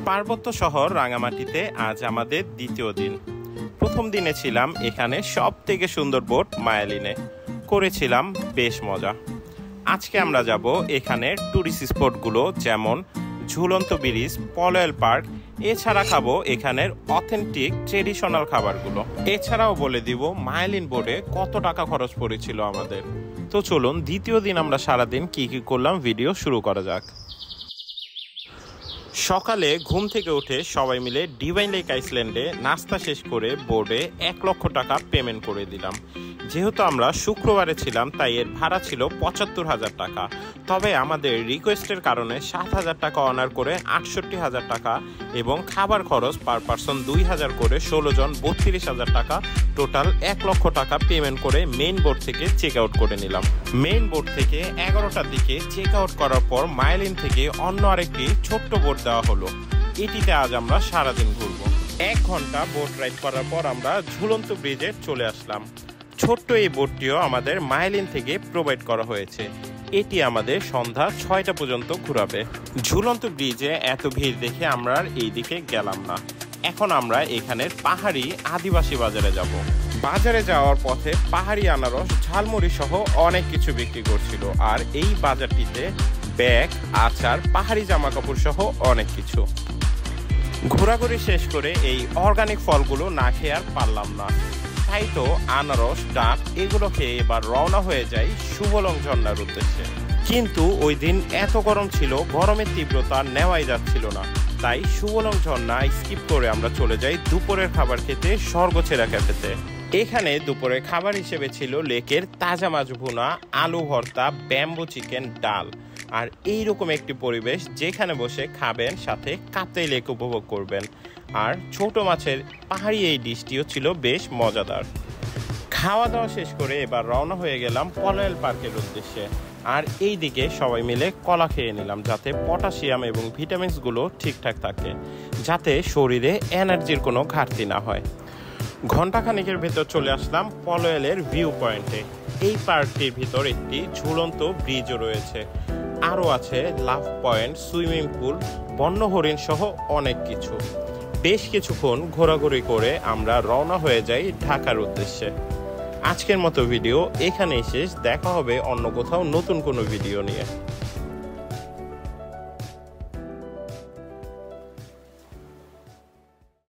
পার্বত্য শহর রাঙামাটিতে আজ আমাদের দ্বিতীয় দিন। প্রথম দিনে ছিলাম এখানে সব থেকে সুন্দর বোট মায়ালিনে, করেছিলাম বেশ মজা। আজকে আমরা যাব এখানের ট্যুরিস্ট স্পটগুলো, যেমন ঝুলন্ত ব্রিজ, পলয়েল পার্ক। এছাড়া খাবো এখানের অথেন্টিক ট্রেডিশনাল খাবারগুলো। এছাড়াও বলে দিব মায়ালিন বোর্ডে কত টাকা খরচ পড়েছিল আমাদের। তো চলুন দ্বিতীয় দিন আমরা সারাদিন কি কি করলাম ভিডিও শুরু করা যাক। সকালে ঘুম থেকে উঠে সবাই মিলে ডিভাইন লেক আইসল্যান্ডে নাস্তা শেষ করে বোর্ডে 1 লক্ষ টাকা পেমেন্ট করে দিলাম। যেহেতু আমরা শুক্রবারে ছিলাম তাই এর ভাড়া ছিল 75,000 টাকা, তবে আমাদের রিকোয়েস্টের কারণে 7,000 টাকা অনার করে 68,000 টাকা এবং খাবার খরচ পার পারসন 2,000 করে 16 জন 32,000 টাকা, টোটাল 1 লক্ষ টাকা পেমেন্ট করে মেইন বোর্ড থেকে চেক আউট করে নিলাম। মেইন বোর্ড থেকে 11টার দিকে চেক আউট করার পর মায়ালিন থেকে অন্য আরেকটি ছোট্ট বোট দেওয়া হলো। এটিতে আজ আমরা সারাদিন ঘুরবো। 1 ঘন্টা বোট রাইড করার পর আমরা ঝুলন্ত ব্রিজে চলে আসলাম। ছোট্ট এই বোটটিও আমাদের মায়ালিন থেকে প্রোভাইড করা হয়েছে। এটি আমাদের সন্ধ্যা 6টা পর্যন্ত ঘুরাবে। ঝুলন্ত ব্রিজে এত ভিড় দেখে আমরা আর এই দিকে গেলাম না। এখন আমরা এখানের পাহাড়ি আদিবাসী বাজারে যাব। বাজারে যাওয়ার পথে পাহাড়ি আনারস, ঝালমুড়ি সহ অনেক কিছু বিক্রি করছিল। আর এই বাজারটিতে ব্যাগ, আচার, পাহাড়ি জামা কাপড় সহ অনেক কিছু। ঘোরাঘুরি শেষ করে এই অর্গানিক ফলগুলো না খেয়ে আর পারলাম না, তাই তো আনারস, ডাব এগুলো খেয়ে এবার রওনা হয়ে যায় শুভলং ঝর্ণার উদ্দেশ্যে। কিন্তু ওই দিন এত গরম ছিল, গরমের তীব্রতা নেওয়াই যাচ্ছিল না, তাই শুভলং ঝর্ণা স্কিপ করে আমরা চলে যাই দুপুরের খাবার খেতে স্বর্গছেরা ক্যাফেতে। এখানে দুপুরের খাবার হিসেবে ছিল লেকের তাজা মাছ ভুনা, আলু ভর্তা, ব্যাম্বু চিকেন, ডাল আর এইরকম একটি পরিবেশ যেখানে বসে খাবেন, সাথে কাপ্তাই লেক উপভোগ করবেন। আর ছোট মাছের পাহাড়ি এই ডিশটিও ছিল বেশ মজাদার। খাওয়া দাওয়া শেষ করে এবার রওনা হয়ে গেলাম পলয়েল পার্কের উদ্দেশ্যে। আর এই দিকে সবাই মিলে কলা খেয়ে নিলাম, যাতে পটাশিয়াম এবং ভিটামিনসগুলো ঠিকঠাক থাকে, যাতে শরীরে এনার্জির কোনো ঘাটতি না হয়। ঘণ্টাখানেকের ভেতর চলে আসলাম পলয়েলের ভিউ পয়েন্টে। এই পার্কটির ভিতর একটি ঝুলন্ত ব্রিজও রয়েছে, আরও আছে লাভ পয়েন্ট, সুইমিং পুল, বন্য হরিণ সহ অনেক কিছু। বেশ কিছুক্ষণ ঘোরাঘুরি করে আমরা রওনা হয়ে যাই ঢাকার উদ্দেশ্যে। আজকের মতো ভিডিও এখানেই শেষ। দেখা হবে অন্য কোথাও নতুন কোনো ভিডিও নিয়ে।